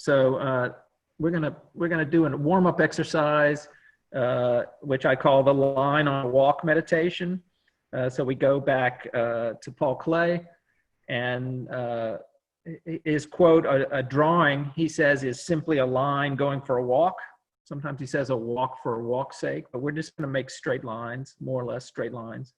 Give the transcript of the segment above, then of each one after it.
So we're gonna do a warm-up exercise, which I call the line on a walk meditation. So we go back to Paul Klee, and his quote, a drawing, he says, is simply a line going for a walk. Sometimes he says a walk for a walk's sake, but we're just going to make straight lines, more or less straight lines.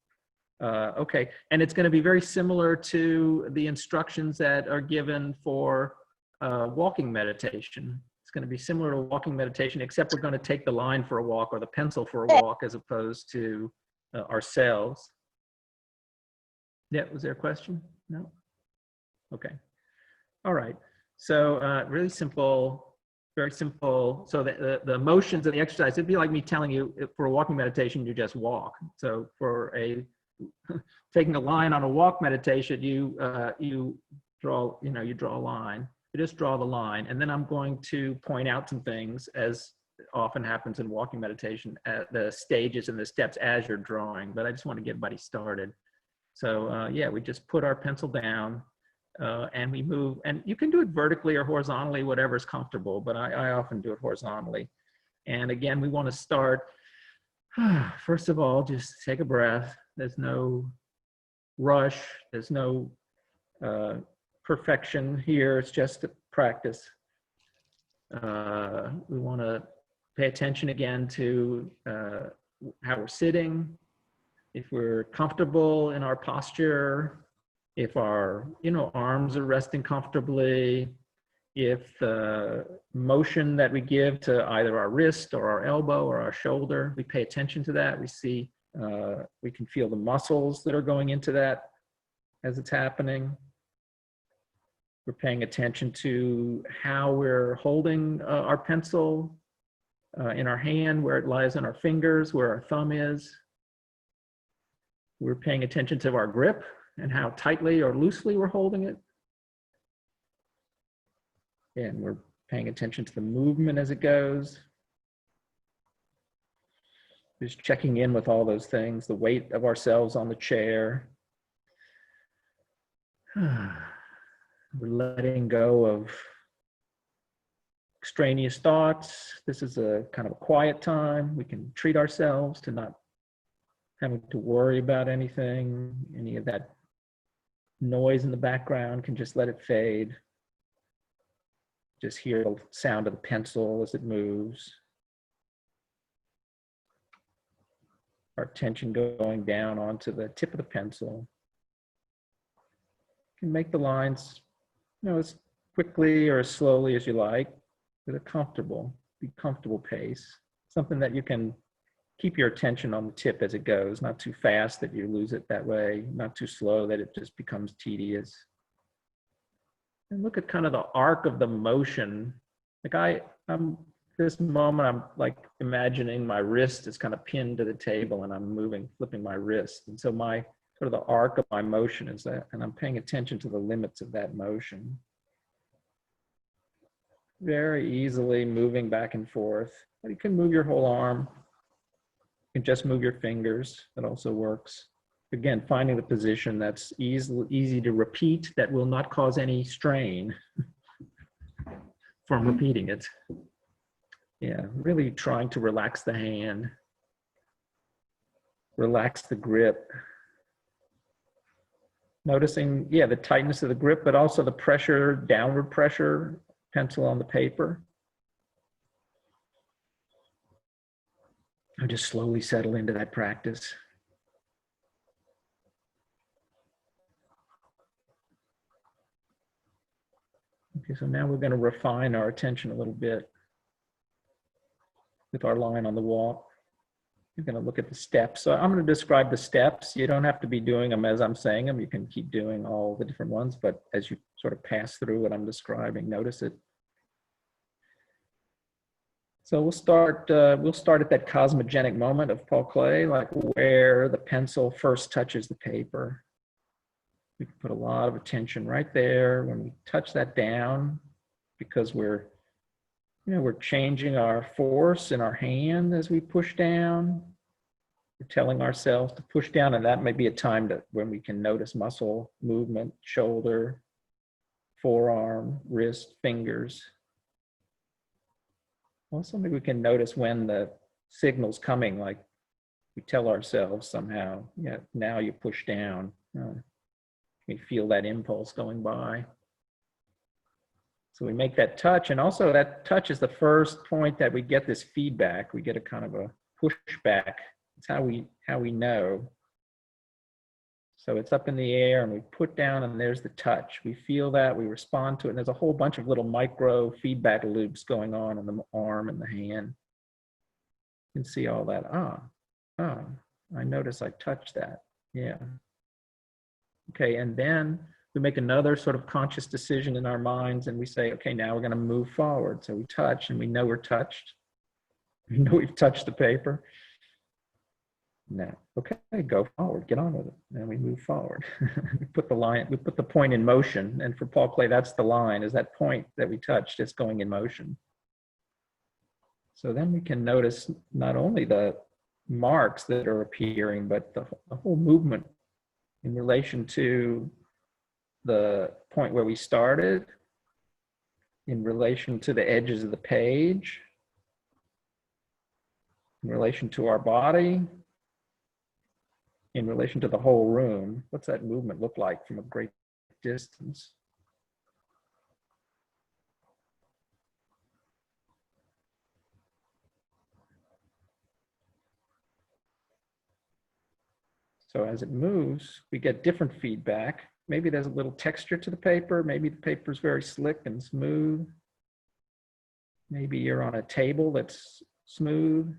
Okay, and it's going to be very similar to the instructions that are given for walking meditation. It's going to be similar to walking meditation, except we're going to take the line for a walk or the pencil for a walk as opposed to ourselves. Yeah, was there a question? No? Okay. All right. So really simple. Very simple. So the motions of the exercise, it'd be like me telling you for a walking meditation, you just walk. So for taking a line on a walk meditation, you draw, you draw a line. You just draw the line, and then I'm going to point out some things, as often happens in walking meditation, at the stages and the steps as you're drawing. But I just want to get everybody started. So yeah, we just put our pencil down. And we move, and you can do it vertically or horizontally, whatever's comfortable, but I often do it horizontally. And again, we want to start, first of all, just take a breath. There's no rush. There's no perfection here. It's just a practice. We want to pay attention again to how we're sitting, if we're comfortable in our posture, if our arms are resting comfortably, if the motion that we give to either our wrist or our elbow or our shoulder, we pay attention to that. We see, we can feel the muscles that are going into that as it's happening. We're paying attention to how we're holding our pencil in our hand, where it lies in our fingers, where our thumb is. We're paying attention to our grip and how tightly or loosely we're holding it. And we're paying attention to the movement as it goes. Just checking in with all those things, the weight of ourselves on the chair. We're letting go of extraneous thoughts. This is a kind of a quiet time. We can treat ourselves to not having to worry about anything, any of that noise in the background, can just let it fade. Just hear the sound of the pencil as it moves. Our attention going down onto the tip of the pencil. You can make the lines, as quickly or as slowly as you like, at a comfortable pace. Something that you can keep your attention on the tip as it goes, not too fast that you lose it that way, not too slow that it just becomes tedious. And look at kind of the arc of the motion. Like this moment, I'm like imagining my wrist is kind of pinned to the table and I'm flipping my wrist. And so my sort of the arc of my motion is that, and I'm paying attention to the limits of that motion. Very easily moving back and forth. But you can move your whole arm. You can just move your fingers. That also works. Again, finding the position that's easy to repeat, that will not cause any strain from repeating it. Yeah, really trying to relax the hand, relax the grip. Noticing, yeah, the tightness of the grip, but also the pressure, downward pressure, pencil on the paper. And just slowly settle into that practice. Okay, so now we're going to refine our attention a little bit with our line on the walk. You're going to look at the steps. So I'm going to describe the steps. You don't have to be doing them as I'm saying them. You can keep doing all the different ones, but as you sort of pass through what I'm describing, notice it. So we'll start at that cosmogenic moment of Paul Klee, like where the pencil first touches the paper. We can put a lot of attention right there when we touch that down, because we're changing our force in our hand as we push down. We're telling ourselves to push down, and that may be a time when we can notice muscle movement, shoulder, forearm, wrist, fingers. Also, maybe we can notice when the signal's coming, like we tell ourselves somehow, yeah, now you push down. We feel that impulse going by. So we make that touch, and also that touch is the first point that we get this feedback. We get a kind of a pushback. It's how we know. So it's up in the air and we put down and there's the touch. We feel that, we respond to it, and there's a whole bunch of little micro feedback loops going on in the arm and the hand. You can see all that. I notice I touched that. Yeah. Okay, and then we make another sort of conscious decision in our minds and we say, okay, now we're going to move forward. So we touch and we know we're touched. We know we've touched the paper. Now, okay, go forward, get on with it. And we move forward. We put the point in motion. And for Paul Klee, that's the line, is that point that we touched, it's going in motion. So then we can notice not only the marks that are appearing, but the whole movement in relation to the point where we started, in relation to the edges of the page, in relation to our body, in relation to the whole room. What's that movement look like from a great distance? So as it moves, we get different feedback. Maybe there's a little texture to the paper. Maybe the paper's very slick and smooth. Maybe you're on a table that's smooth.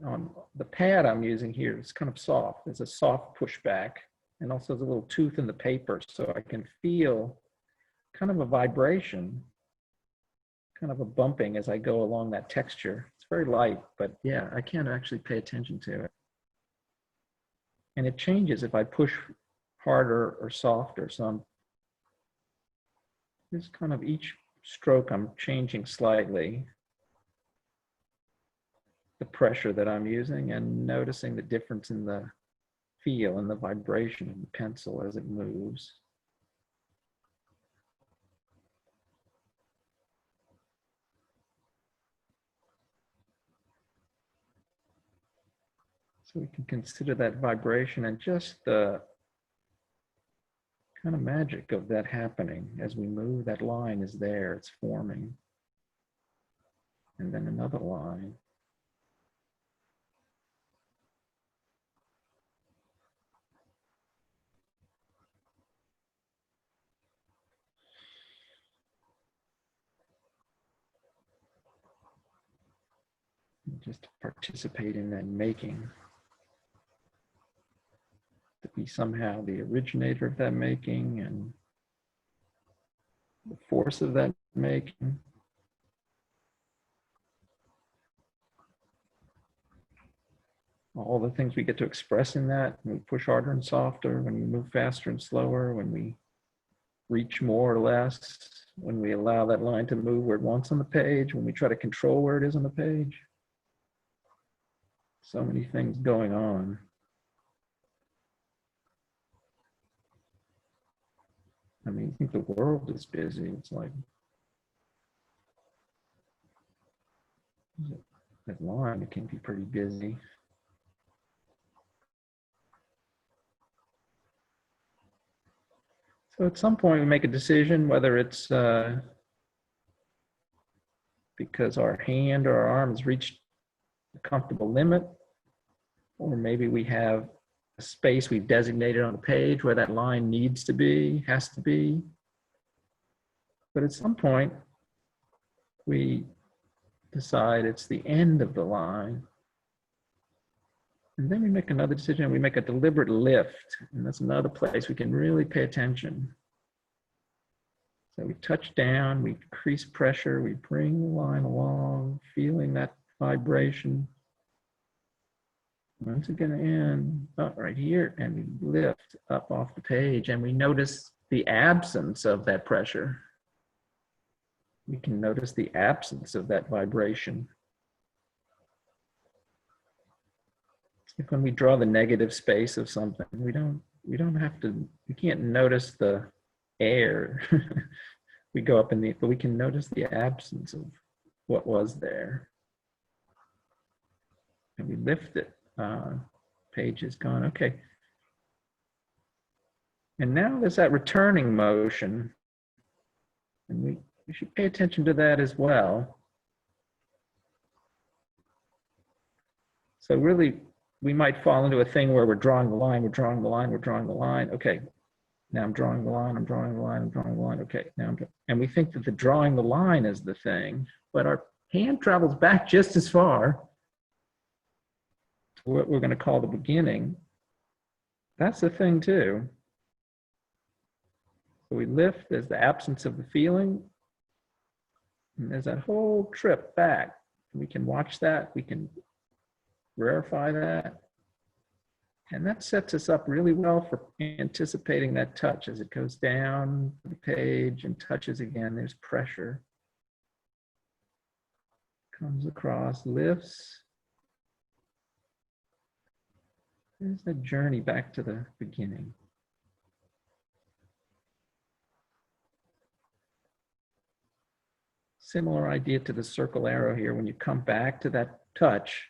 On the pad I'm using here, it's kind of soft. There's a soft pushback, and also there's a little tooth in the paper, so I can feel kind of a vibration, kind of a bumping as I go along that texture. It's very light, but yeah, I can't actually pay attention to it. And it changes if I push harder or softer. So I'm just kind of each stroke, I'm changing slightly the pressure that I'm using and noticing the difference in the feel and the vibration of the pencil as it moves. So we can consider that vibration and just the kind of magic of that happening as we move. That line is there, it's forming. And then another line. Just to participate in that making. To be somehow the originator of that making and the force of that making. All the things we get to express in that, when we push harder and softer, when we move faster and slower, when we reach more or less, when we allow that line to move where it wants on the page, when we try to control where it is on the page. So many things going on. I mean, I think the world is busy. It's like that line, it can be pretty busy. So at some point we make a decision, whether it's because our hand or our arm has reached a comfortable limit, or maybe we have a space we've designated on the page where that line needs to be, has to be. But at some point, we decide it's the end of the line. And then we make another decision, we make a deliberate lift, and that's another place we can really pay attention. So we touch down, we increase pressure, we bring the line along, feeling that vibration. When's it going to end? Oh, right here, and we lift up off the page, and we notice the absence of that pressure. We can notice the absence of that vibration. Like when we draw the negative space of something, we can't notice the air. we go up in the, but we can notice the absence of what was there. And we lift it. Page is gone. Okay. And now there's that returning motion. And we should pay attention to that as well. So really, we might fall into a thing where we're drawing the line, we're drawing the line, we're drawing the line. Okay, now I'm drawing the line, I'm drawing the line, I'm drawing the line. Okay, now and we think that the drawing the line is the thing, but our hand travels back just as far to what we're going to call the beginning. That's the thing too. So we lift, there's the absence of the feeling, and there's that whole trip back. We can watch that, we can verify that. And that sets us up really well for anticipating that touch as it goes down the page and touches again. There's pressure. Comes across, lifts. There's the journey back to the beginning. Similar idea to the circle arrow here. When you come back to that touch,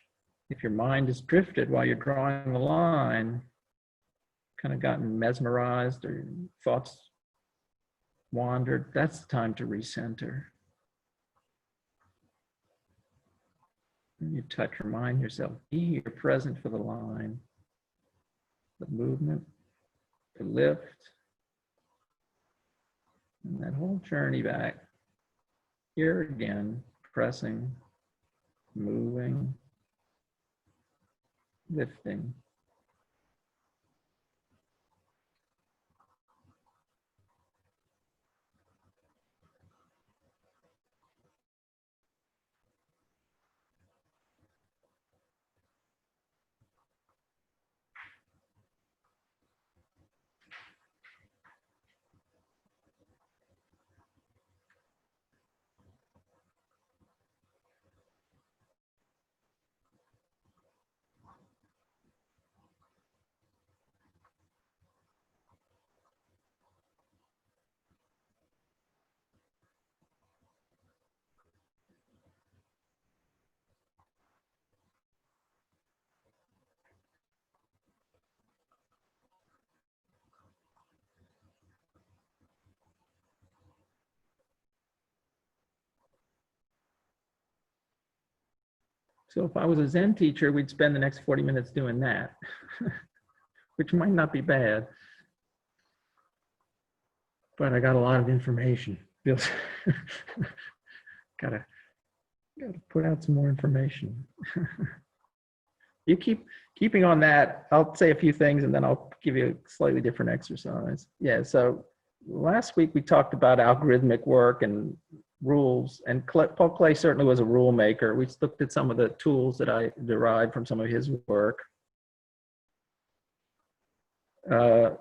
if your mind is drifted while you're drawing the line, kind of gotten mesmerized or thoughts wandered, that's the time to recenter. And you touch, remind yourself, be here present for the line, the movement, the lift, and that whole journey back. Here again, pressing, moving, lifting. So if I was a Zen teacher, we'd spend the next 40 minutes doing that, which might not be bad. But I got a lot of information. Feels gotta put out some more information. You keeping on that, I'll say a few things and then I'll give you a slightly different exercise. Yeah, so last week we talked about algorithmic work and rules, and Paul Klee certainly was a rule maker. We looked at some of the tools that I derived from some of his work. But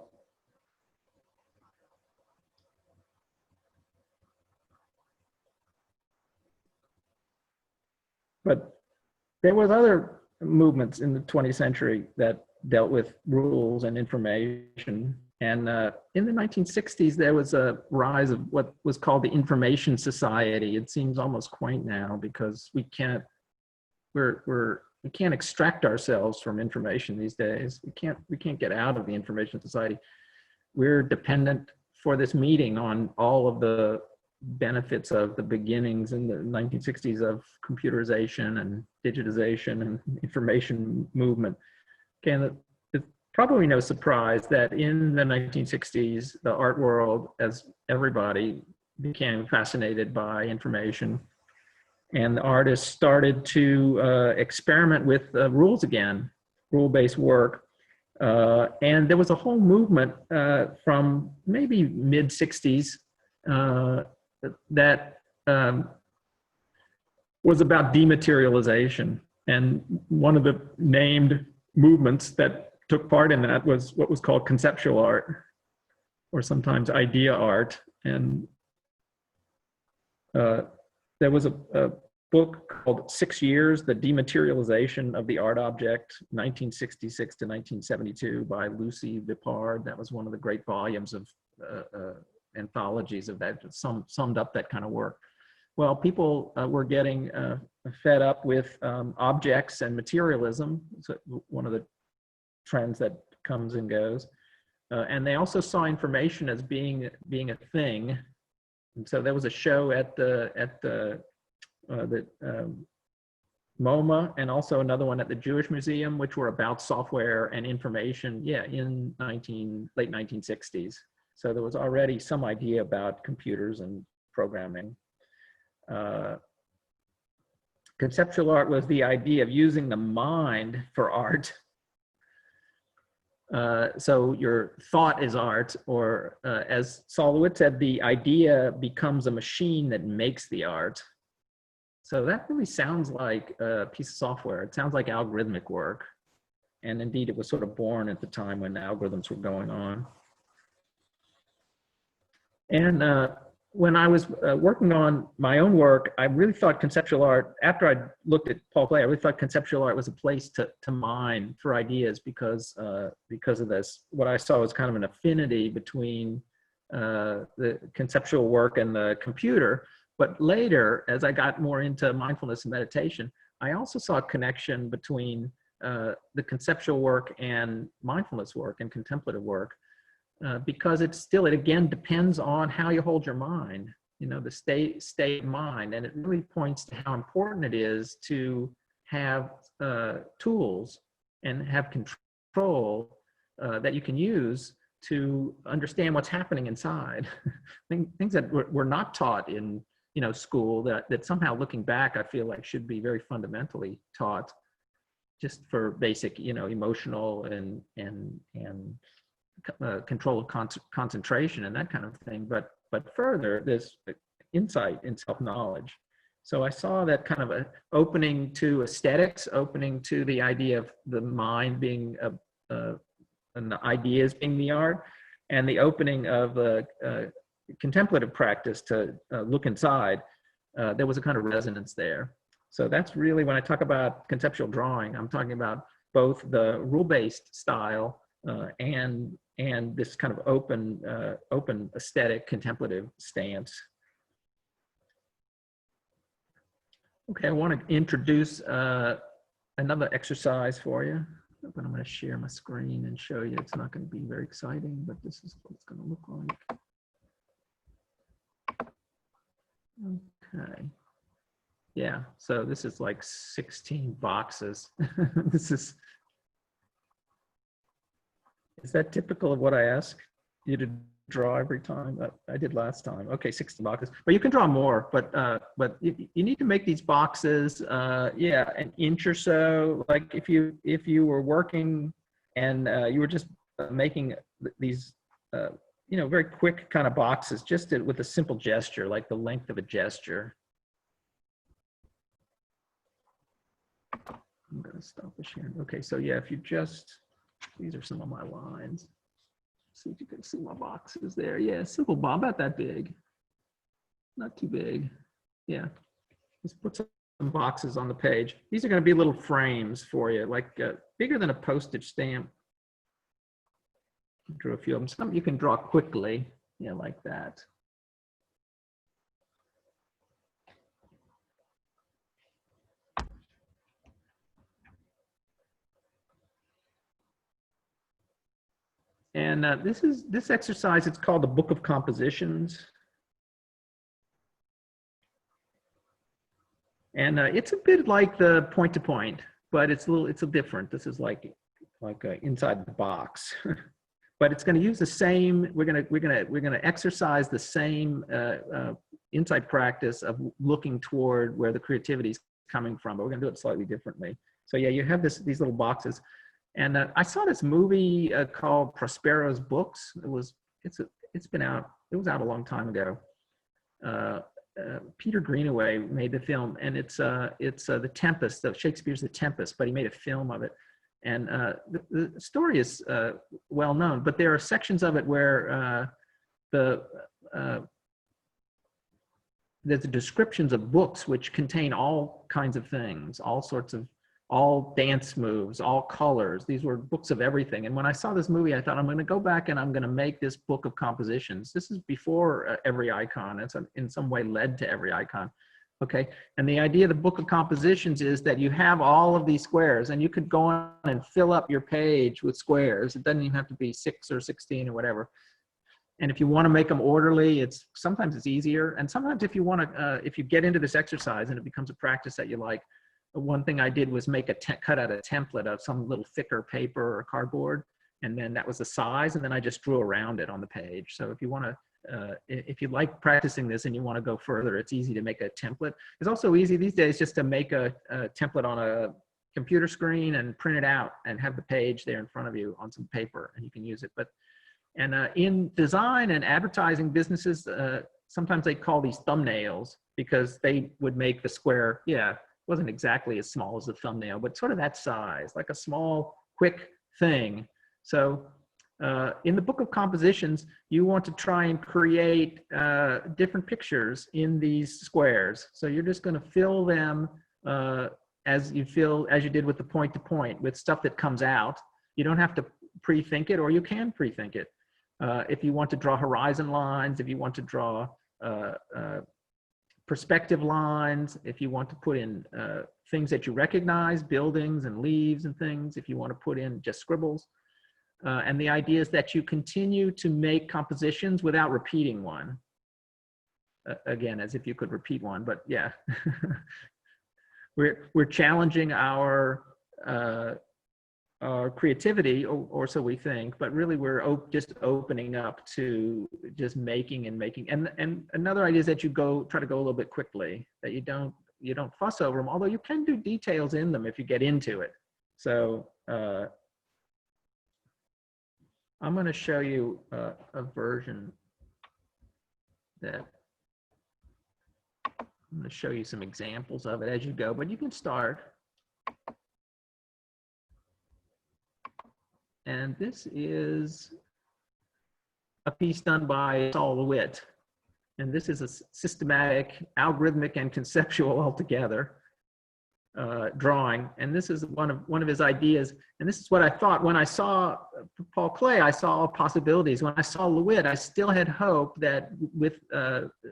there was other movements in the 20th century that dealt with rules and information. And in the 1960s, there was a rise of what was called the Information Society. It seems almost quaint now because we can't extract ourselves from information these days. We can't get out of the Information Society. We're dependent for this meeting on all of the benefits of the beginnings in the 1960s of computerization and digitization and information movement. Okay, and it's probably no surprise that in the 1960s, the art world, as everybody, became fascinated by information. And the artists started to experiment with rules again, rule-based work. And there was a whole movement from maybe mid-60s that was about dematerialization. And one of the named movements that took part in that was what was called conceptual art, or sometimes idea art. And there was a book called 6 Years, The Dematerialization of the Art Object, 1966 to 1972 by Lucy Vipard. That was one of the great volumes of anthologies of that, summed up that kind of work. Well, people were getting fed up with objects and materialism. It's one of the trends that comes and goes. And they also saw information as being a thing. And so there was a show at the MoMA, and also another one at the Jewish Museum, which were about software and information, in late 1960s. So there was already some idea about computers and programming. Conceptual art was the idea of using the mind for art. So your thought is art, or as Solowitz said, the idea becomes a machine that makes the art. So that really sounds like a piece of software. It sounds like algorithmic work. And indeed, it was sort of born at the time when algorithms were going on. And when I was working on my own work, I really thought conceptual art, after I looked at Paul Klee, I really thought conceptual art was a place to mine for ideas because of this. What I saw was kind of an affinity between the conceptual work and the computer. But later, as I got more into mindfulness and meditation, I also saw a connection between the conceptual work and mindfulness work and contemplative work, because it again depends on how you hold your mind, the state of mind. And it really points to how important it is to have tools and have control that you can use to understand what's happening inside. Things that were not taught in school, that somehow, looking back, I feel like should be very fundamentally taught, just for basic, emotional and control of concentration and that kind of thing. But further, this insight in self-knowledge. So I saw that kind of a opening to aesthetics, opening to the idea of the mind being and the ideas being the art, and the opening of contemplative practice to look inside. There was a kind of resonance there. So that's really, when I talk about conceptual drawing, I'm talking about both the rule-based style and this kind of open aesthetic contemplative stance. Okay, I want to introduce another exercise for you. But I'm going to share my screen and show you. It's not going to be very exciting, but this is what it's going to look like. Okay. Yeah, so this is like 16 boxes. Is that typical of what I ask you to draw every time? I did last time. Okay, 16 boxes, but you can draw more, but you need to make these boxes, an inch or so. Like if you were working and you were just making these, very quick kind of boxes, just with a simple gesture, like the length of a gesture. I'm going to stop the sharing. Okay, so yeah, if you just, these are some of my lines. See if you can see my boxes there. Yeah, simple, about that big. Not too big. Yeah, just put some boxes on the page. These are going to be little frames for you, like bigger than a postage stamp. Drew a few of them. Some you can draw quickly, like that. And this exercise, it's called the Book of Compositions. And it's a bit like the point to point, but it's a different. This is like inside the box. But it's going to use the same. We're going to exercise the same insight practice of looking toward where the creativity is coming from, but we're going to do it slightly differently. So yeah, you have these little boxes, and I saw this movie called Prospero's Books. It's been out. It was out a long time ago. Peter Greenaway made the film, and it's The Tempest, of Shakespeare's The Tempest, but he made a film of it. And the story is well known, but there are sections of it where there's the descriptions of books which contain all kinds of things, all sorts of all dance moves, all colors. These were books of everything. And when I saw this movie, I thought, I'm going to go back and I'm going to make this book of compositions. This is before Every Icon. It's in some way led to Every Icon. Okay. And the idea of the book of compositions is that you have all of these squares and you could go on and fill up your page with squares. It doesn't even have to be 6 or 16 or whatever. And if you want to make them orderly, sometimes it's easier. And sometimes if you want to, if you get into this exercise and it becomes a practice that you like, one thing I did was cut out a template of some little thicker paper or cardboard. And then that was the size. And then I just drew around it on the page. So if you want to, if you like practicing this and you want to go further, it's easy to make a template. It's also easy these days just to make a template on a computer screen and print it out and have the page there in front of you on some paper and you can use it. And in design and advertising businesses, sometimes they call these thumbnails because they would make the square, wasn't exactly as small as the thumbnail, but sort of that size, like a small, quick thing. So in the book of compositions, you want to try and create different pictures in these squares. So you're just going to fill them as you did with the point to point, with stuff that comes out. You don't have to pre-think it, or you can pre-think it. If you want to draw horizon lines, if you want to draw perspective lines, if you want to put in things that you recognize, buildings and leaves and things, if you want to put in just scribbles. And the idea is that you continue to make compositions without repeating one. Again, as if you could repeat one, but yeah. We're challenging our creativity, or so we think, but really we're just opening up to just making and making. And another idea is that you try to go a little bit quickly, that you don't fuss over them, although you can do details in them if you get into it. So I'm going to show you a version that I'm going to show you some examples of it as you go, but you can start. And this is a piece done by Saul LeWitt. And this is a systematic, algorithmic, and conceptual altogether drawing. And this is one of his ideas. And this is what I thought when I saw Paul Klee. I saw all possibilities. When I saw LeWitt, I still had hope that with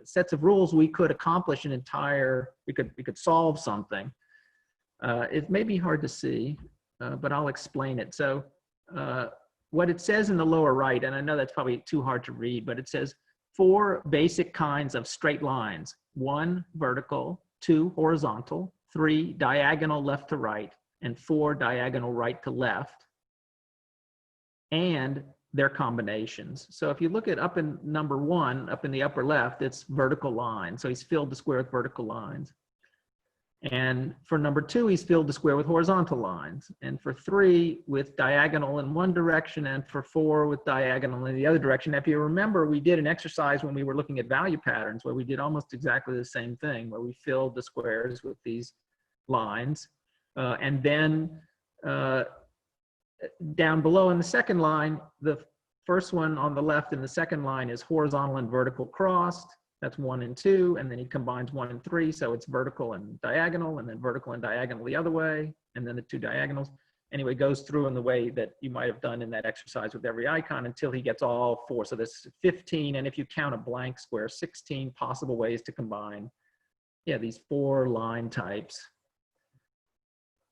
sets of rules we could accomplish we could solve something. It may be hard to see, but I'll explain it. So what it says in the lower right, and I know that's probably too hard to read, but it says 4 basic kinds of straight lines: 1 vertical, 2 horizontal, 3 diagonal left to right, and 4 diagonal right to left, and their combinations. So if you look at up in number 1, up in the upper left, it's vertical lines. So he's filled the square with vertical lines. And for number 2, he's filled the square with horizontal lines. And for 3, with diagonal in one direction, and for 4, with diagonal in the other direction. If you remember, we did an exercise when we were looking at value patterns where we did almost exactly the same thing, where we filled the squares with these lines. And then down below in the second line, the first one on the left in the second line is horizontal and vertical crossed. That's 1 and 2, and then he combines 1 and 3, so it's vertical and diagonal, and then vertical and diagonal the other way, and then the 2 diagonals. Anyway, goes through in the way that you might have done in that exercise with every icon until he gets all 4. So there's 15, and if you count a blank square, 16 possible ways to combine, these 4 line types.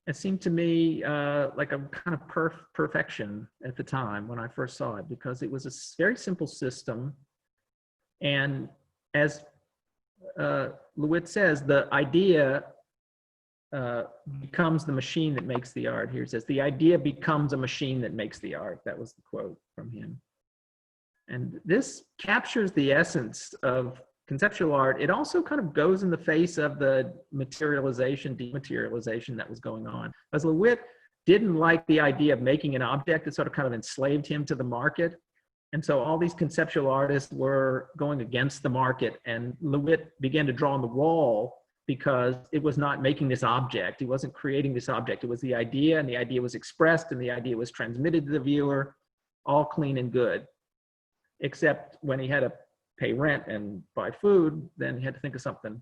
It seemed to me like a kind of perfection at the time when I first saw it, because it was a very simple system. And as LeWitt says, the idea becomes the machine that makes the art. Here it says, the idea becomes a machine that makes the art. That was the quote from him. And this captures the essence of conceptual art. It also kind of goes in the face of the materialization, dematerialization that was going on. As LeWitt didn't like the idea of making an object, it sort of kind of enslaved him to the market. And so all these conceptual artists were going against the market, and LeWitt began to draw on the wall because it was not making this object. He wasn't creating this object. It was the idea, and the idea was expressed, and the idea was transmitted to the viewer, all clean and good. Except when he had to pay rent and buy food, then he had to think of something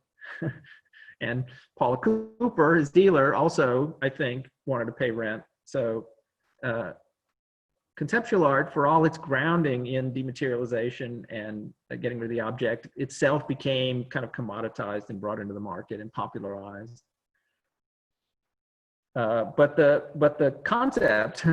And Paula Cooper, his dealer, also, I think, wanted to pay rent. So conceptual art, for all its grounding in dematerialization and getting rid of the object, itself became kind of commoditized and brought into the market and popularized. But the concept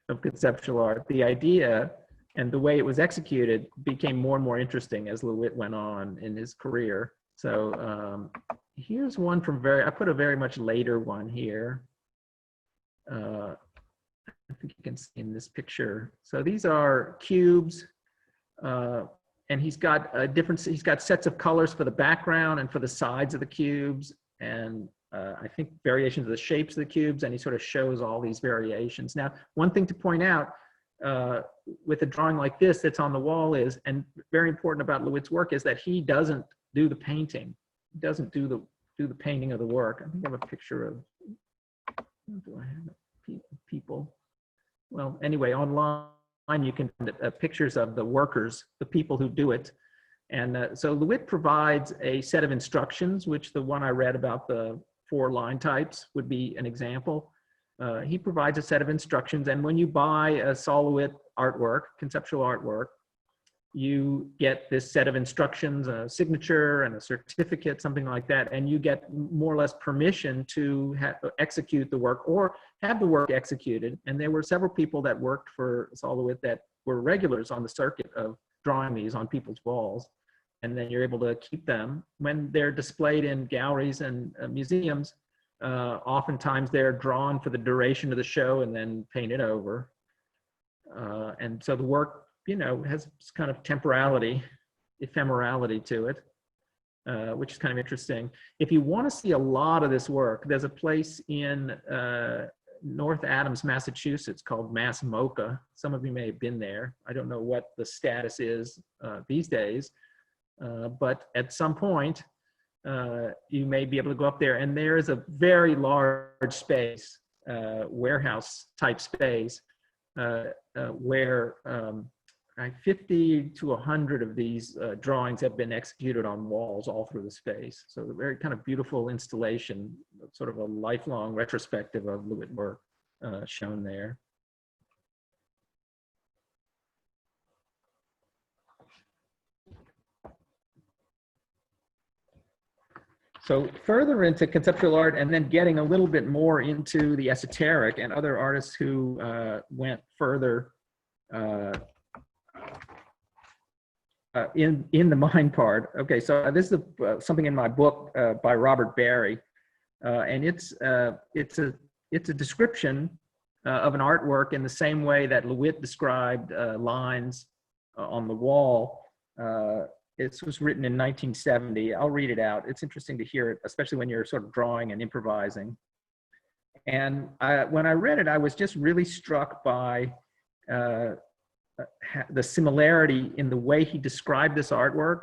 of conceptual art, the idea and the way it was executed, became more and more interesting as LeWitt went on in his career. So here's one from I put a very much later one here. I think you can see in this picture. So these are cubes, and he's got he's got sets of colors for the background and for the sides of the cubes, and I think variations of the shapes of the cubes, and he sort of shows all these variations. Now, one thing to point out with a drawing like this that's on the wall is, and very important about LeWitt's work, is that he doesn't do the painting. He doesn't do the painting of the work. I think I have a picture of, do I have people? Well, anyway, online you can find pictures of the workers, the people who do it. And so LeWitt provides a set of instructions, which the one I read about the 4 line types would be an example. He provides a set of instructions, and when you buy a Sol LeWitt artwork, conceptual artwork, you get this set of instructions, a signature and a certificate, something like that, and you get more or less permission to execute the work or have the work executed. And there were several people that worked for Sol LeWitt that were regulars on the circuit of drawing these on people's walls. And then you're able to keep them when they're displayed in galleries and museums. Oftentimes they're drawn for the duration of the show and then painted over. And so the work, you know, has kind of temporality, ephemerality to it, which is kind of interesting. If you want to see a lot of this work, there's a place in North Adams, Massachusetts called Mass MoCA. Some of you may have been there. I don't know what the status is these days, but at some point, you may be able to go up there, and there is a very large space, warehouse type space, where 50 to 100 of these drawings have been executed on walls all through the space. So a very kind of beautiful installation, sort of a lifelong retrospective of LeWitt work shown there. So further into conceptual art, and then getting a little bit more into the esoteric and other artists who went further in the mind part. Okay, so this is something in my book by Robert Barry, and it's a description of an artwork in the same way that LeWitt described lines on the wall. It was written in 1970. I'll read it out. It's interesting to hear it, especially when you're sort of drawing and improvising. And when I read it, I was just really struck by the similarity in the way he described this artwork,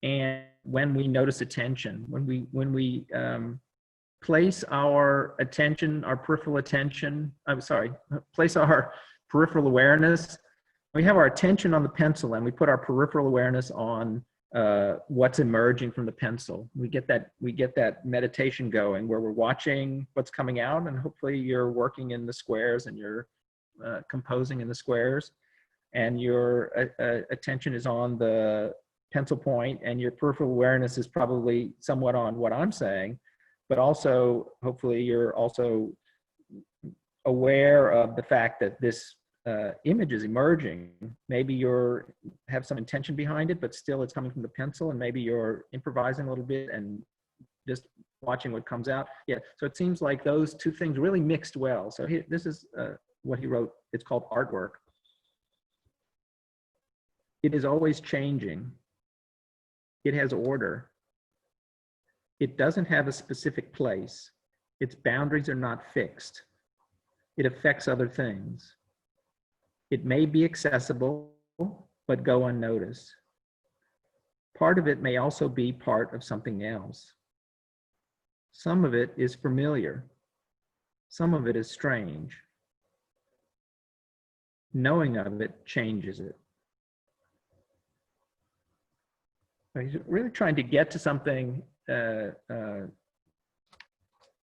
and when we notice attention, when we place our attention, our peripheral attention, place our peripheral awareness. We have our attention on the pencil, and we put our peripheral awareness on what's emerging from the pencil. We get that meditation going where we're watching what's coming out, and hopefully you're working in the squares and you're composing in the squares, and your attention is on the pencil point, and your peripheral awareness is probably somewhat on what I'm saying, but also hopefully you're also aware of the fact that this image is emerging. Maybe you're have some intention behind it, but still it's coming from the pencil, and maybe you're improvising a little bit and just watching what comes out. Yeah, so it seems like those two things really mixed well. So this is what he wrote. It's called artwork. It is always changing. It has order. It doesn't have a specific place. Its boundaries are not fixed. It affects other things. It may be accessible, but go unnoticed. Part of it may also be part of something else. Some of it is familiar. Some of it is strange. Knowing of it changes it. He's really trying to get to something you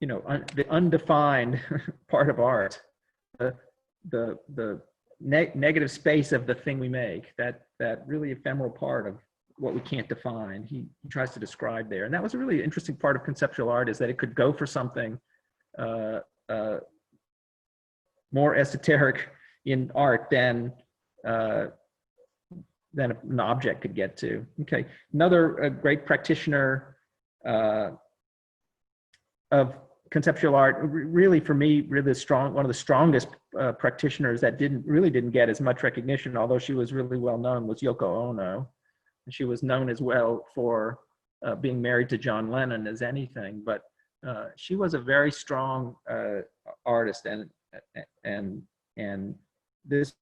know, the undefined part of art, the negative space of the thing we make, that really ephemeral part of what we can't define. He tries to describe there, and that was a really interesting part of conceptual art, is that it could go for something more esoteric in art than an object could get to. Okay, another great practitioner of conceptual art, really for me, really one of the strongest practitioners that didn't get as much recognition, although she was really well known, was Yoko Ono. And she was known as well for being married to John Lennon as anything, but she was a very strong artist, and this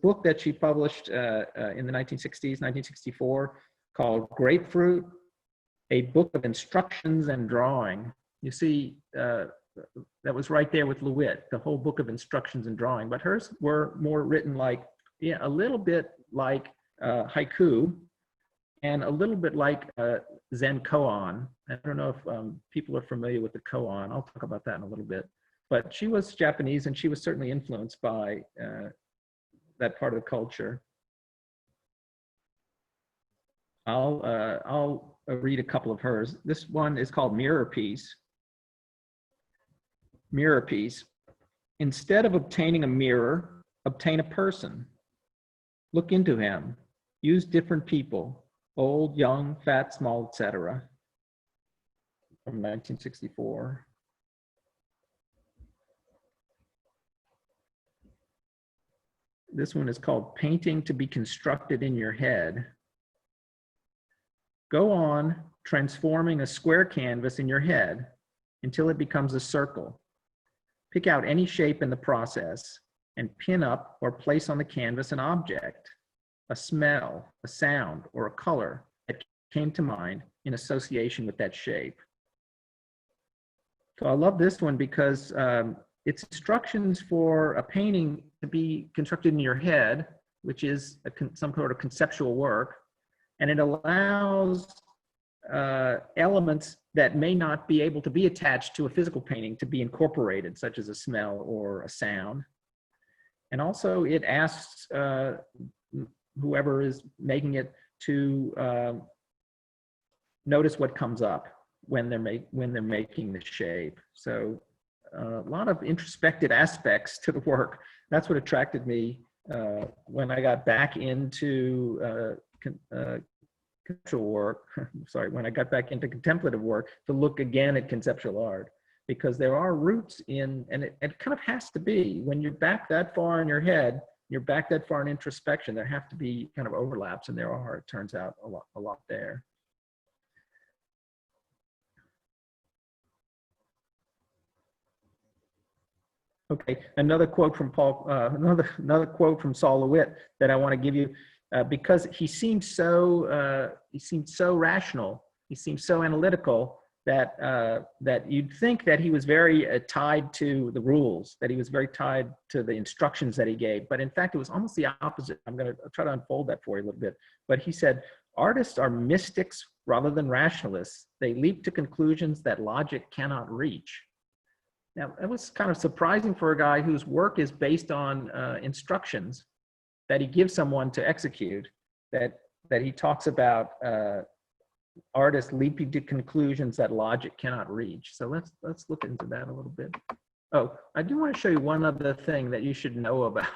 book that she published in the 1960s, 1964, called Grapefruit, A Book of Instructions and Drawing. You see, that was right there with LeWitt, the whole book of instructions and drawing, but hers were more written like, yeah, a little bit like haiku, and a little bit like Zen koan. I don't know if people are familiar with the koan. I'll talk about that in a little bit. But she was Japanese, and she was certainly influenced by that part of the culture. I'll read a couple of hers. This one is called Mirror Piece. Mirror Piece. Instead of obtaining a mirror, obtain a person. Look into him. Use different people. Old, young, fat, small, etc. From 1964. This one is called Painting to be Constructed in Your Head. Go on transforming a square canvas in your head until it becomes a circle. Pick out any shape in the process and pin up or place on the canvas an object, a smell, a sound, or a color that came to mind in association with that shape. So I love this one because it's instructions for a painting to be constructed in your head, which is some sort of conceptual work, and it allows elements that may not be able to be attached to a physical painting to be incorporated, such as a smell or a sound. And also it asks whoever is making it to notice what comes up when they're making the shape. So a lot of introspective aspects to the work. That's what attracted me when I got back into conceptual work. Sorry, when I got back into contemplative work, to look again at conceptual art, because there are roots in, and it kind of has to be, when you're back that far in your head, you're back that far in introspection, there have to be kind of overlaps, and there are, it turns out, a lot there. Okay, another quote from another quote from Saul LeWitt that I want to give you, because he seemed so rational, he seemed so analytical that that you'd think that he was very tied to the rules, that he was very tied to the instructions that he gave, but in fact it was almost the opposite. I'm going to try to unfold that for you a little bit. But he said, artists are mystics rather than rationalists. They leap to conclusions that logic cannot reach. Now, it was kind of surprising for a guy whose work is based on instructions that he gives someone to execute, that he talks about artists leaping to conclusions that logic cannot reach. So let's look into that a little bit. Oh, I do want to show you one other thing that you should know about.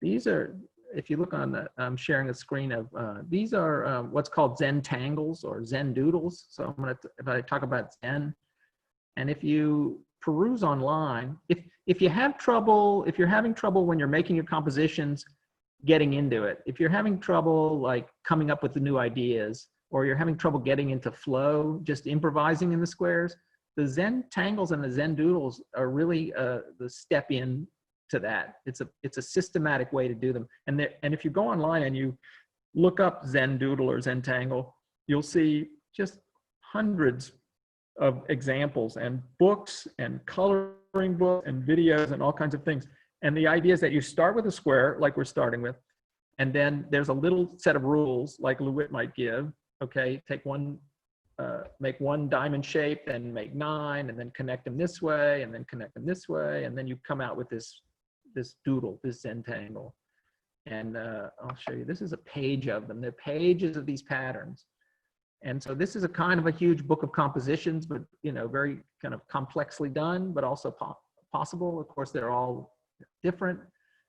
These are, if you look on the, I'm sharing a screen of, these are what's called Zen tangles or Zen doodles. So I'm going to, if I talk about Zen, and if you peruse online, if you have trouble, if you're having trouble when you're making your compositions, getting into it, if you're having trouble like coming up with the new ideas, or you're having trouble getting into flow, just improvising in the squares, the Zen tangles and the Zen doodles are really the step in to that. It's a systematic way to do them. And if you go online and you look up Zen doodle or Zen tangle, you'll see just hundreds of examples and books and coloring books and videos and all kinds of things. And the idea is that you start with a square like we're starting with, and then there's a little set of rules like LeWitt might give. Okay, take one make one diamond shape, then make 9, and then connect them this way, and then connect them this way, and then you come out with this doodle, this Zentangle. And I'll show you. This is a page of them. They're pages of these patterns. And so this is a kind of a huge book of compositions, but very kind of complexly done, but also possible. Of course, they're all different.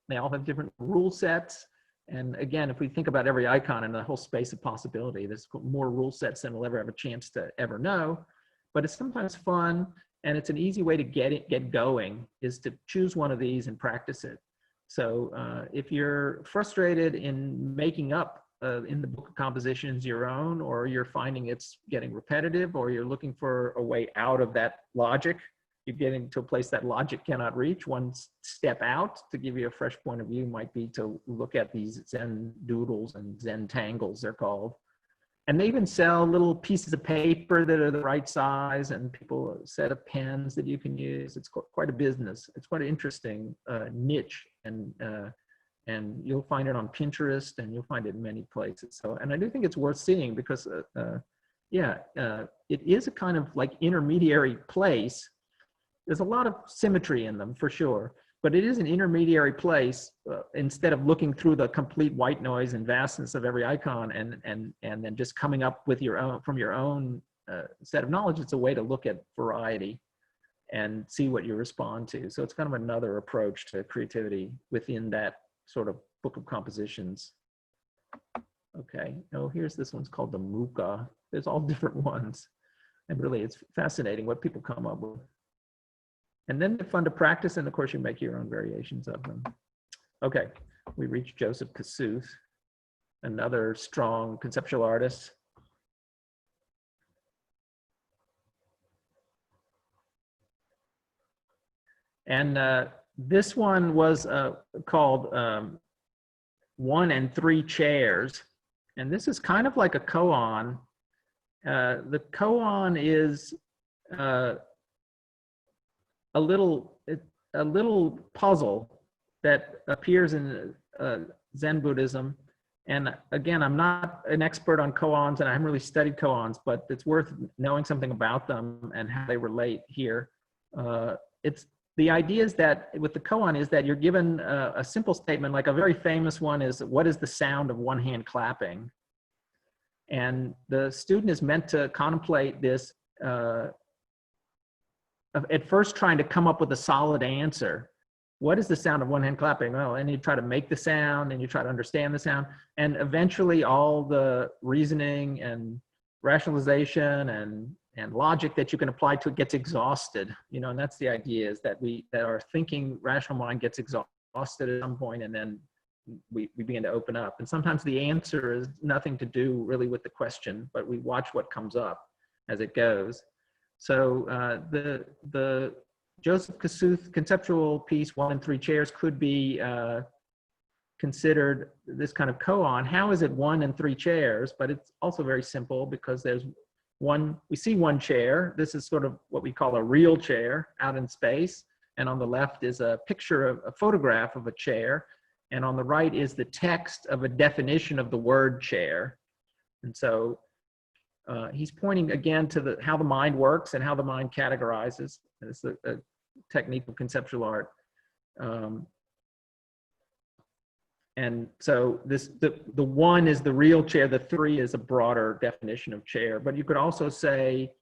They all have different rule sets. And again, if we think about every icon in the whole space of possibility, there's more rule sets than we'll ever have a chance to ever know. But it's sometimes fun, and it's an easy way to get going, is to choose one of these and practice it. So if you're frustrated in making up in the book of compositions your own, or you're finding it's getting repetitive, or you're looking for a way out of that logic, you're getting to a place that logic cannot reach, one step out to give you a fresh point of view might be to look at these Zen doodles and Zentangles, they're called. And they even sell little pieces of paper that are the right size, and people a set of pens that you can use. It's quite a business. It's quite an interesting niche, and you'll find it on Pinterest, and you'll find it in many places. So, and I do think it's worth seeing because, it is a kind of like intermediary place. There's a lot of symmetry in them for sure, but it is an intermediary place. Instead of looking through the complete white noise and vastness of every icon and then just coming up with your own, from your own set of knowledge, it's a way to look at variety and see what you respond to. So it's kind of another approach to creativity within that sort of book of compositions. Okay, oh, here's this one's called the Muka. There's all different ones. And really, it's fascinating what people come up with. And then they're fun to practice, and of course you make your own variations of them. Okay, we reached Joseph Kasuth, another strong conceptual artist. And this one was called 1 and 3 Chairs. And this is kind of like a koan. The koan is a little puzzle that appears in Zen Buddhism. And again, I'm not an expert on koans, and I haven't really studied koans, but it's worth knowing something about them and how they relate here. The idea is that with the koan is that you're given a simple statement, like a very famous one is, what is the sound of one hand clapping? And the student is meant to contemplate this, at first trying to come up with a solid answer. What is the sound of one hand clapping? Well, and you try to make the sound and you try to understand the sound. And eventually all the reasoning and rationalization and logic that you can apply to it gets exhausted. And that's the idea, is that our thinking rational mind gets exhausted at some point, and then we begin to open up. And sometimes the answer is nothing to do really with the question, but we watch what comes up as it goes. So the Joseph Kasuth conceptual piece, 1 and 3 Chairs, could be considered this kind of koan. How is it 1 and 3 chairs? But it's also very simple, because there's we see one chair. This is sort of what we call a real chair out in space. And on the left is a picture of a photograph of a chair. And on the right is the text of a definition of the word chair. And so he's pointing again to how the mind works and how the mind categorizes. It's a technique of conceptual art. And so the 1 is the real chair, the 3 is a broader definition of chair. But you could also say,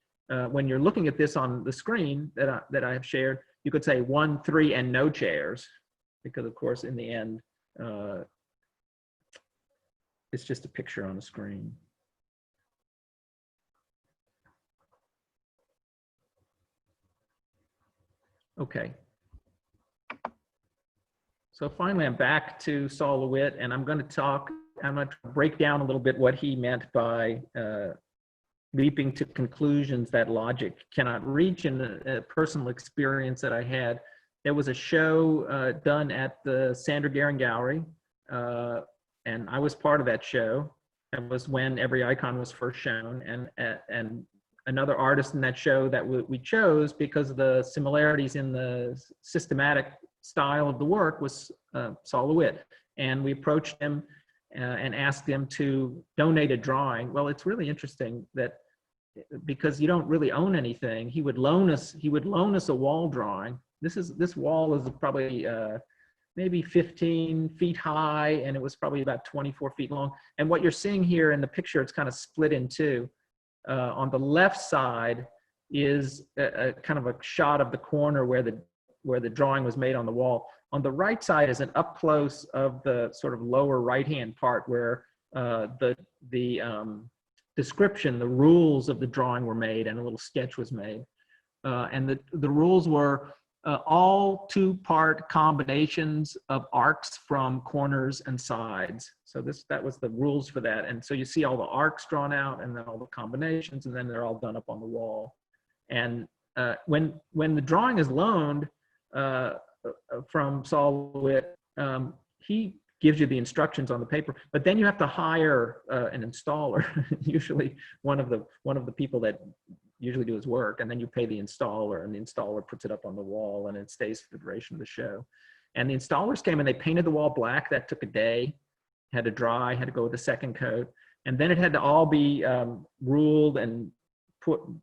when you're looking at this on the screen that I have shared, you could say 1, 3, and no chairs, because of course in the end, it's just a picture on the screen. Okay. So finally, I'm back to Saul LeWitt, and I'm going to break down a little bit what he meant by leaping to conclusions that logic cannot reach. In a personal experience that I had, there was a show done at the Sandra Gehring Gallery, and I was part of that show. That was when Every Icon was first shown, and another artist in that show that we chose because of the similarities in the systematic style of the work was Saul LeWitt. And we approached him and asked him to donate a drawing. Well, it's really interesting that because you don't really own anything, he would loan us a wall drawing. This wall is probably maybe 15 feet high, and it was probably about 24 feet long. And what you're seeing here in the picture, it's kind of split in two. On the left side is a kind of a shot of the corner where the drawing was made on the wall. On the right side is an up close of the sort of lower right-hand part where the description, the rules of the drawing were made, and a little sketch was made. And the rules were all two-part combinations of arcs from corners and sides. So that was the rules for that. And so you see all the arcs drawn out, and then all the combinations, and then they're all done up on the wall. And when the drawing is loaned from Saul Lewitt, he gives you the instructions on the paper, but then you have to hire an installer, usually one of the people that usually do his work, and then you pay the installer, and the installer puts it up on the wall, and it stays for the duration of the show. And the installers came and they painted the wall black. That took a day, had to dry, had to go with a second coat, and then it had to all be ruled and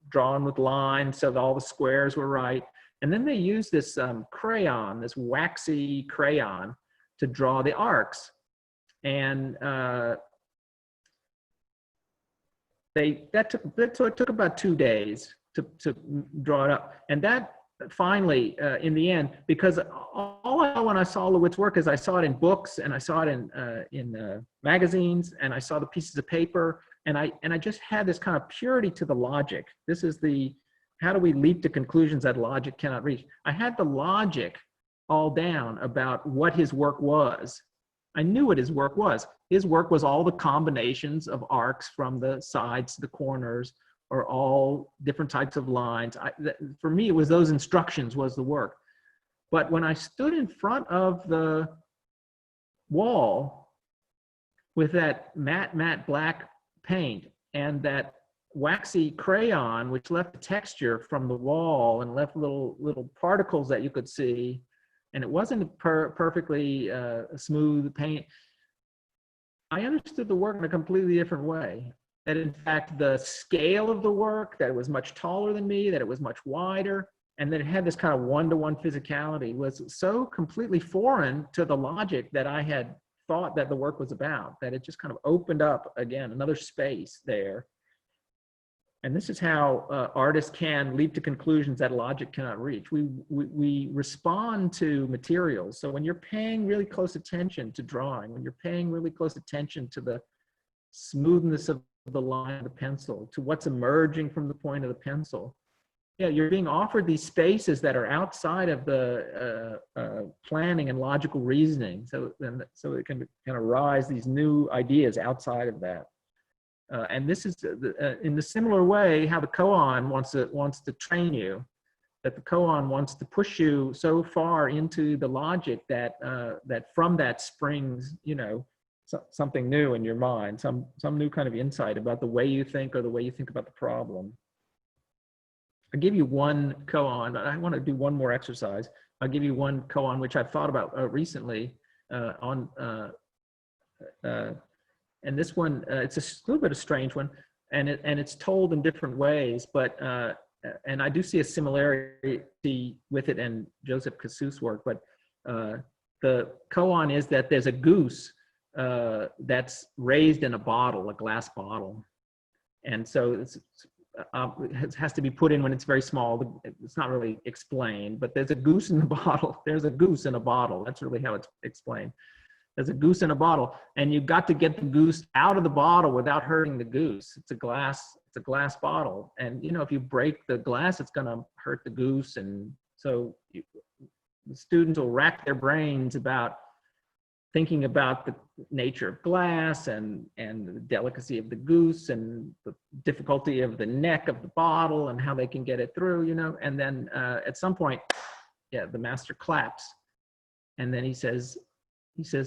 drawn with lines so that all the squares were right. And then they used this crayon, this waxy crayon, to draw the arcs. And it took about 2 days to draw it up. And that finally, in the end, because all I know when I saw Lewitt's work is I saw it in books, and I saw it in magazines, and I saw the pieces of paper, and I just had this kind of purity to the logic. This is how do we leap to conclusions that logic cannot reach? I had the logic all down about what his work was. I knew what his work was. His work was all the combinations of arcs from the sides to the corners, or all different types of lines. For me, it was those instructions was the work. But when I stood in front of the wall with that matte black paint and that waxy crayon, which left the texture from the wall and left little particles that you could see, and it wasn't a perfectly smooth paint, I understood the work in a completely different way. That in fact, the scale of the work, that it was much taller than me, that it was much wider, and that it had this kind of one-to-one physicality, was so completely foreign to the logic that I had thought that the work was about, that it just kind of opened up again, another space there. And this is how artists can leap to conclusions that logic cannot reach. We respond to materials. So when you're paying really close attention to drawing, when you're paying really close attention to the smoothness of the line of the pencil, to what's emerging from the point of the pencil, yeah, you're being offered these spaces that are outside of the planning and logical reasoning. So it can arise these new ideas outside of that. And this is in the similar way how the koan wants to train you, that the koan wants to push you so far into the logic that that from that springs, something new in your mind, some new kind of insight about the way you think or the way you think about the problem. I'll give you one koan. I want to do one more exercise. I'll give you one koan which I've thought about recently and this one, it's a little bit of a strange one, and it's told in different ways, but and I do see a similarity with it and Joseph Kassouf's work, but the koan is that there's a goose that's raised in a bottle, a glass bottle, and so it has to be put in when it's very small. It's not really explained, but there's a goose in the bottle. There's a goose in a bottle. That's really how it's explained. There's a goose in a bottle, and you've got to get the goose out of the bottle without hurting the goose. It's a glass bottle, and if you break the glass, it's going to hurt the goose. And so the students will rack their brains about thinking about the nature of glass and the delicacy of the goose and the difficulty of the neck of the bottle and how they can get it through, And then at some point, yeah, the master claps, and then he says,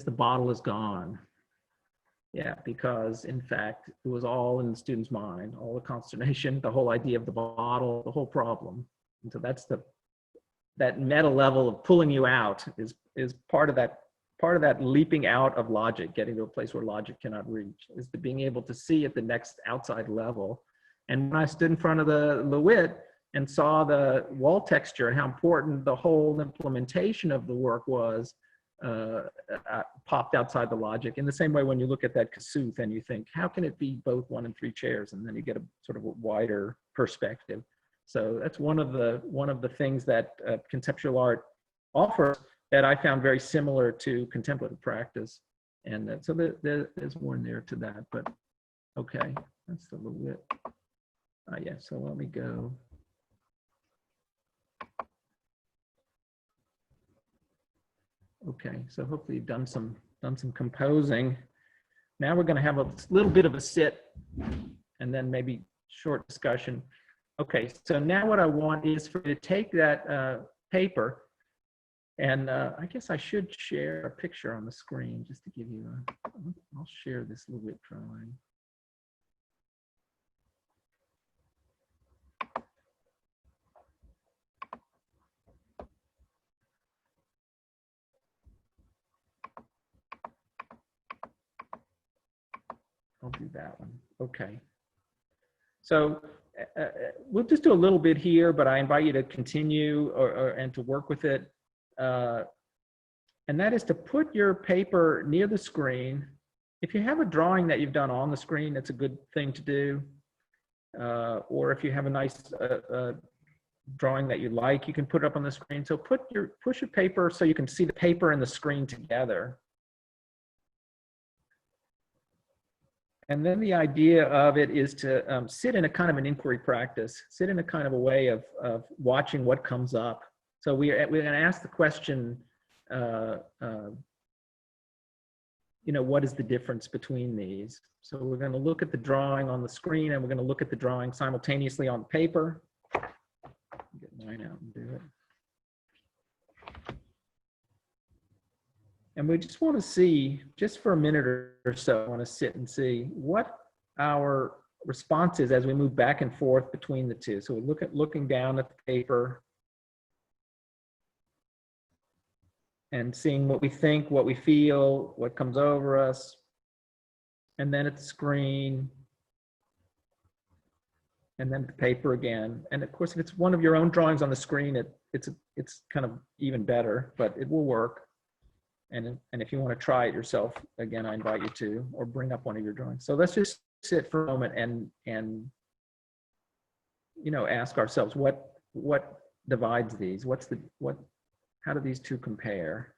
the bottle is gone. Yeah, because in fact, it was all in the student's mind, all the consternation, the whole idea of the bottle, the whole problem. And so that's that meta level of pulling you out is part of that leaping out of logic, getting to a place where logic cannot reach, is the being able to see at the next outside level And when I stood in front of the LeWitt and saw the wall texture and how important the whole implementation of the work was, popped outside the logic. In the same way, when you look at that Kasuth and you think, how can it be both 1 and 3 chairs? And then you get a sort of a wider perspective. So that's one of the things that conceptual art offers that I found very similar to contemplative practice. And so there's more in there to that, but okay, that's a little bit. Yeah, so let me go. Okay, so hopefully you've done some composing. Now we're going to have a little bit of a sit and then maybe short discussion. Okay, so now what I want is for you to take that paper, and I guess I should share a picture on the screen just to give you I'll share this LeWitt drawing. I'll do that one. Okay. So we'll just do a little bit here, but I invite you to continue and to work with it. And that is to put your paper near the screen. If you have a drawing that you've done on the screen, that's a good thing to do. Or if you have a nice drawing that you like, you can put it up on the screen. So push your paper so you can see the paper and the screen together. And then the idea of it is to sit in a kind of an inquiry practice, sit in a kind of a way of watching what comes up. So we're going to ask the question, you know, what is the difference between these? So we're going to look at the drawing on the screen, and we're going to look at the drawing simultaneously on the paper. Get mine out and do it. And we just want to see, just for a minute or so, I want to sit and see what our response is as we move back and forth between the two. So we looking down at the paper and seeing what we think, what we feel, what comes over us, and then at the screen, and then the paper again. And of course, if it's one of your own drawings on the screen, it's kind of even better, but it will work. And if you want to try it yourself, again, I invite you to, or bring up one of your drawings. So let's just sit for a moment and you know, ask ourselves what divides these? How do these two compare?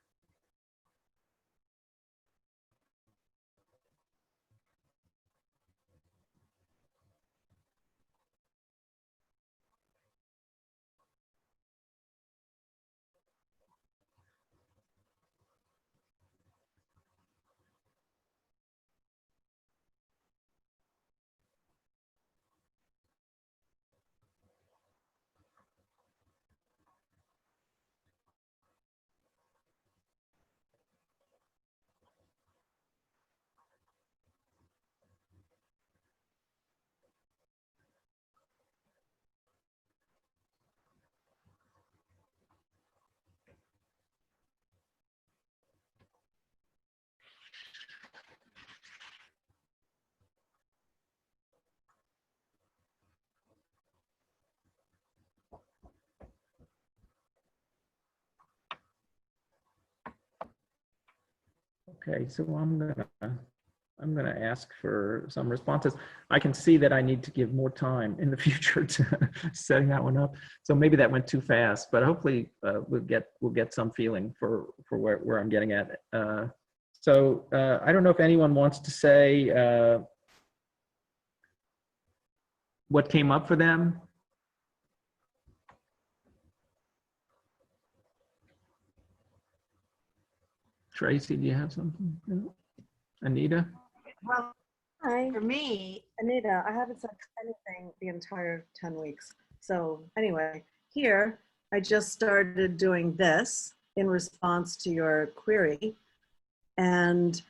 Okay, so I'm gonna ask for some responses. I can see that I need to give more time in the future to setting that one up. So maybe that went too fast, but hopefully we'll get some feeling for where I'm getting at. So I don't know if anyone wants to say what came up for them. Tracy, do you have something? No? Anita? Well, Hi, for me, Anita. I haven't said anything the entire 10 weeks. So anyway, here I just started doing this in response to your query, and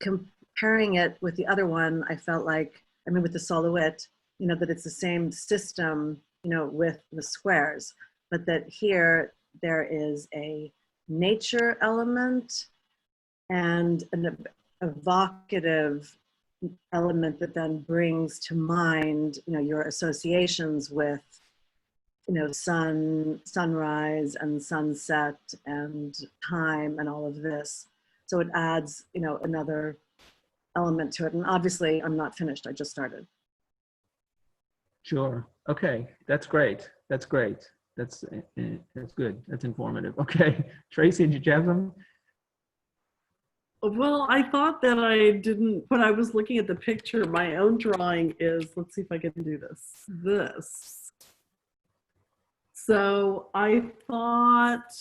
comparing it with the other one, I felt like, I mean, with the Soloist, you know, that it's the same system, you know, with the squares, but that here there is a nature element and an evocative element that then brings to mind, your associations with, sunrise and sunset and time and all of this. So it adds, another element to it. And obviously I'm not finished. I just started. Sure. Okay. That's great. That's great. That's good. That's informative. Okay. Tracy, did you have them? Well, I thought that I didn't, when I was looking at the picture, my own drawing is, let's see if I can do this. So I thought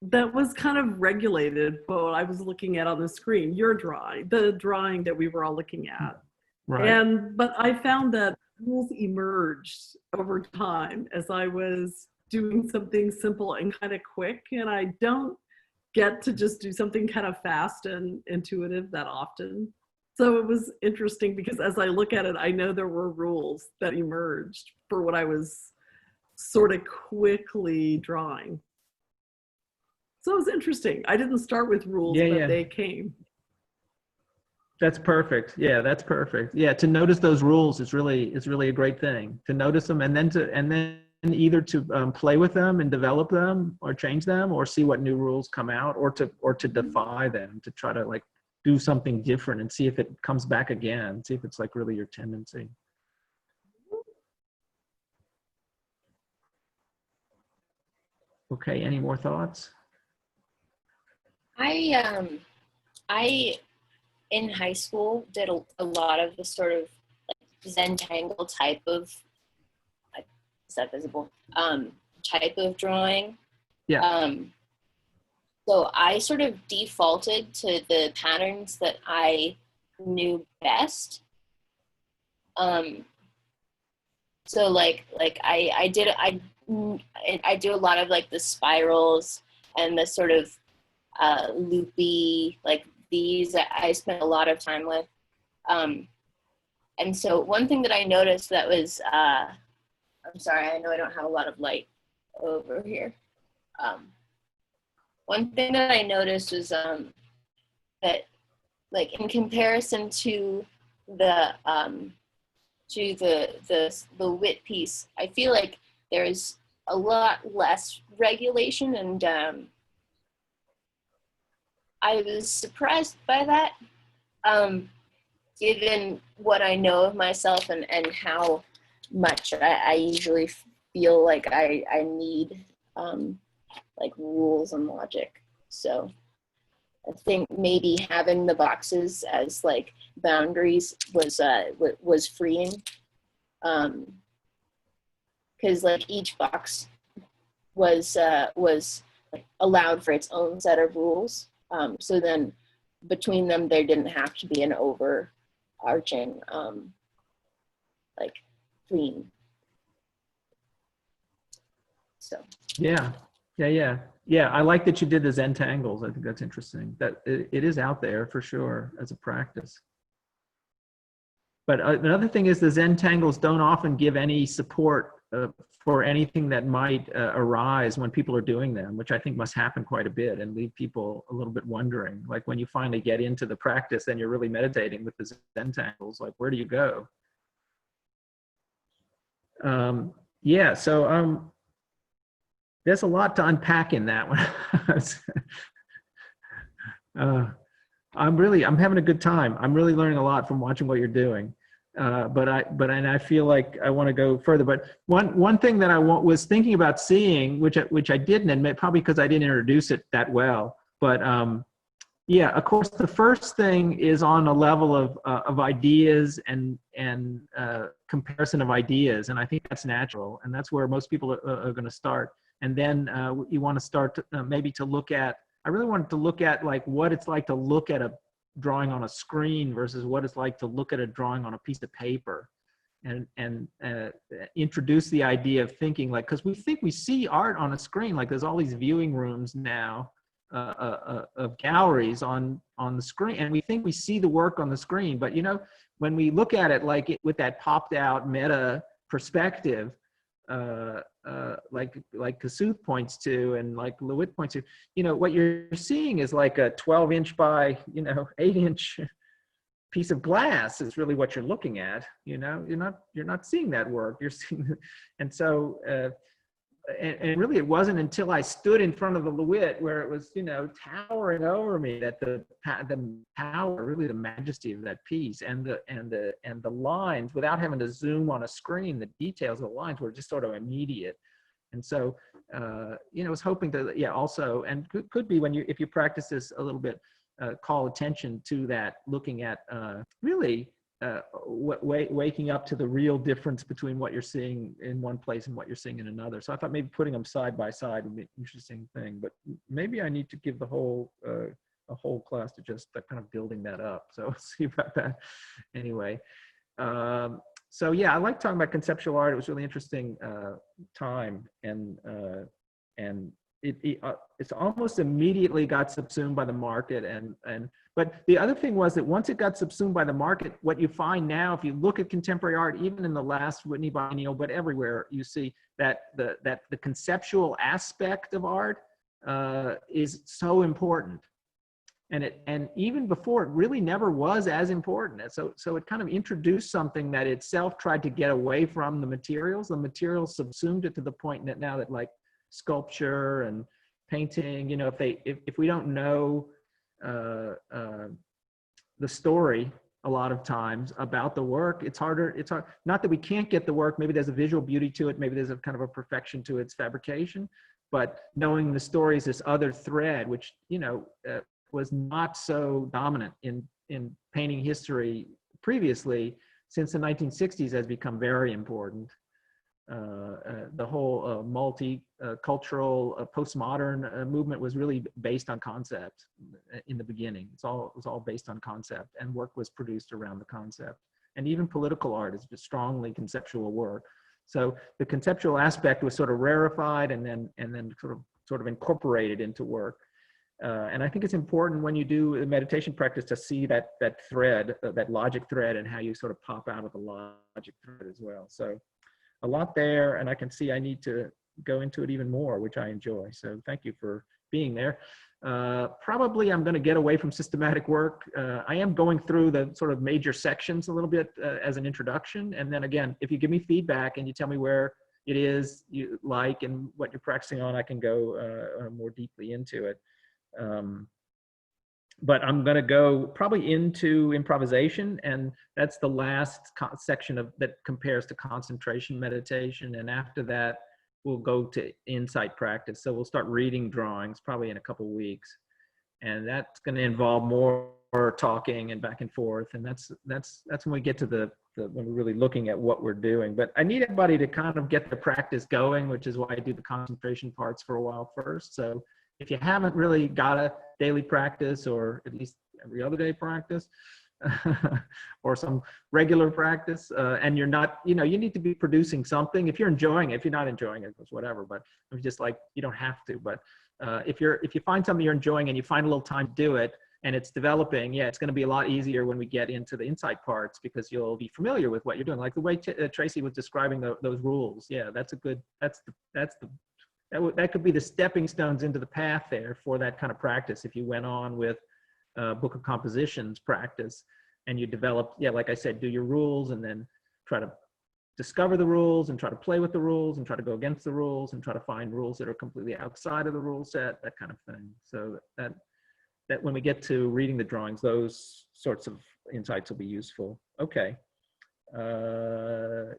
that was kind of regulated, but I was looking at on the screen, your drawing, the drawing that we were all looking at. Right. But I found that rules emerged over time as I was doing something simple and kind of quick. And I don't get to just do something kind of fast and intuitive that often. So it was interesting because as I look at it, I know there were rules that emerged for what I was sort of quickly drawing. So it was interesting. I didn't start with rules, but they came. That's perfect. Yeah, that's perfect. Yeah, to notice those rules is really a great thing. To notice them and then either to play with them and develop them or change them or see what new rules come out or to defy them, to try to like do something different and see if it comes back again, see if it's like really your tendency. Okay, any more thoughts? I in high school did a lot of the sort of like Zentangle type of, is that visible? Type of drawing. Yeah. So I sort of defaulted to the patterns that I knew best. So like I do a lot of like the spirals and the sort of loopy, like these that I spent a lot of time with. And so one thing that I noticed that was, I'm sorry, I know I don't have a lot of light over here. One thing that I noticed was that like in comparison to the wit piece, I feel like there's a lot less regulation, and I was surprised by that, given what I know of myself and how much I usually feel like I need like rules and logic. So I think maybe having the boxes as like boundaries was freeing, because like each box was like allowed for its own set of rules. So then between them, there didn't have to be an overarching like theme. So Yeah. I like that you did the Zentangles. I think that's interesting. That it is out there for sure as a practice. But another thing is the Zentangles don't often give any support for anything that might arise when people are doing them, which I think must happen quite a bit and leave people a little bit wondering. Like when you finally get into the practice and you're really meditating with the Zentangles, like where do you go? Yeah, so there's a lot to unpack in that one. I'm having a good time. I'm really learning a lot from watching what you're doing. But I feel like I want to go further. But one thing that I was thinking about seeing, which I didn't admit, probably because I didn't introduce it that well. But yeah, of course, the first thing is on a level of ideas and comparison of ideas, and I think that's natural, and that's where most people are going to start. And then you want to start to, maybe to look at. I really wanted to look at like what it's like to look at a drawing on a screen versus what it's like to look at a drawing on a piece of paper, and introduce the idea of thinking like, because we think we see art on a screen, like there's all these viewing rooms now of galleries on the screen, and we think we see the work on the screen, but you know, when we look at it like with that popped out meta perspective, like Kasuth points to and like Lewitt points to, you know, what you're seeing is like a 12-inch by 8-inch piece of glass is really what you're looking at. You know, you're not seeing that work. You're seeing, and so. And really, it wasn't until I stood in front of the Lewitt where it was, you know, towering over me that the power, really the majesty of that piece, and the lines, without having to zoom on a screen, the details of the lines were just sort of immediate. And so, you know, I was hoping to, yeah, also, and could be when you, if you practice this a little bit, call attention to that, looking at really. Waking up to the real difference between what you're seeing in one place and what you're seeing in another. So I thought maybe putting them side by side would be an interesting thing, but maybe I need to give the whole, a whole class to just kind of building that up. So we'll see about that anyway. So yeah, I like talking about conceptual art. It was really interesting time, and it's almost immediately got subsumed by the market, but the other thing was that once it got subsumed by the market, what you find now, if you look at contemporary art, even in the last Whitney biennial, but everywhere, you see that the conceptual aspect of art is so important. And even before, it really never was as important. So it kind of introduced something that itself tried to get away from the materials. The materials subsumed it to the point that now that, like, sculpture and painting, you know, if we don't know the story a lot of times about the work, it's harder. It's hard, not that we can't get the work, maybe there's a visual beauty to it, maybe there's a kind of a perfection to its fabrication, but knowing the story is this other thread, which, you know, was not so dominant in painting history previously, since the 1960s has become very important. The whole multi-cultural postmodern movement was really based on concept in the beginning. It was all based on concept, and work was produced around the concept. And even political art is just strongly conceptual work. So the conceptual aspect was sort of rarefied and then sort of incorporated into work. And I think it's important when you do a meditation practice to see that thread, that logic thread, and how you sort of pop out of the logic thread as well. So a lot there, and I can see I need to go into it even more, which I enjoy. So thank you for being there. Probably I'm going to get away from systematic work. I am going through the sort of major sections a little bit as an introduction. And then again, if you give me feedback and you tell me where it is you like and what you're practicing on, I can go more deeply into it. But I'm going to go probably into improvisation, and that's the last section of that compares to concentration meditation. And after that, we'll go to insight practice. So we'll start reading drawings probably in a couple weeks, and that's going to involve more talking and back and forth. And that's when we get to when we're really looking at what we're doing. But I need everybody to kind of get the practice going, which is why I do the concentration parts for a while first. So if you haven't really got a daily practice, or at least every other day practice, or some regular practice, and you're not, you know, you need to be producing something. If you're enjoying it, if you're not enjoying it, it's whatever. But it's just like, you don't have to. But if you find something you're enjoying and you find a little time to do it, and it's developing, yeah, it's going to be a lot easier when we get into the insight parts, because you'll be familiar with what you're doing. Like the way Tracy was describing those rules. Yeah, that's a good. That could be the stepping stones into the path there for that kind of practice. If you went on with Book of Compositions practice and you develop, yeah, like I said, do your rules and then try to discover the rules and try to play with the rules and try to go against the rules and try to find rules that are completely outside of the rule set, that kind of thing. So that when we get to reading the drawings, those sorts of insights will be useful. Okay.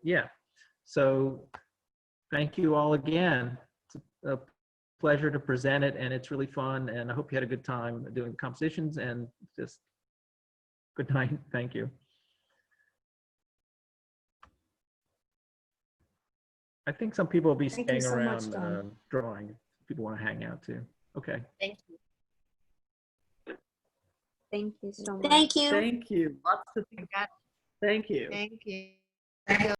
Yeah. So thank you all again. A pleasure to present it, and it's really fun, and I hope you had a good time doing compositions, and just good night. Thank you. I think some people will be staying around drawing. People want to hang out too. Okay. Thank you. Thank you so much. Thank you. Thank you. Lots to think. Thank you. Thank you.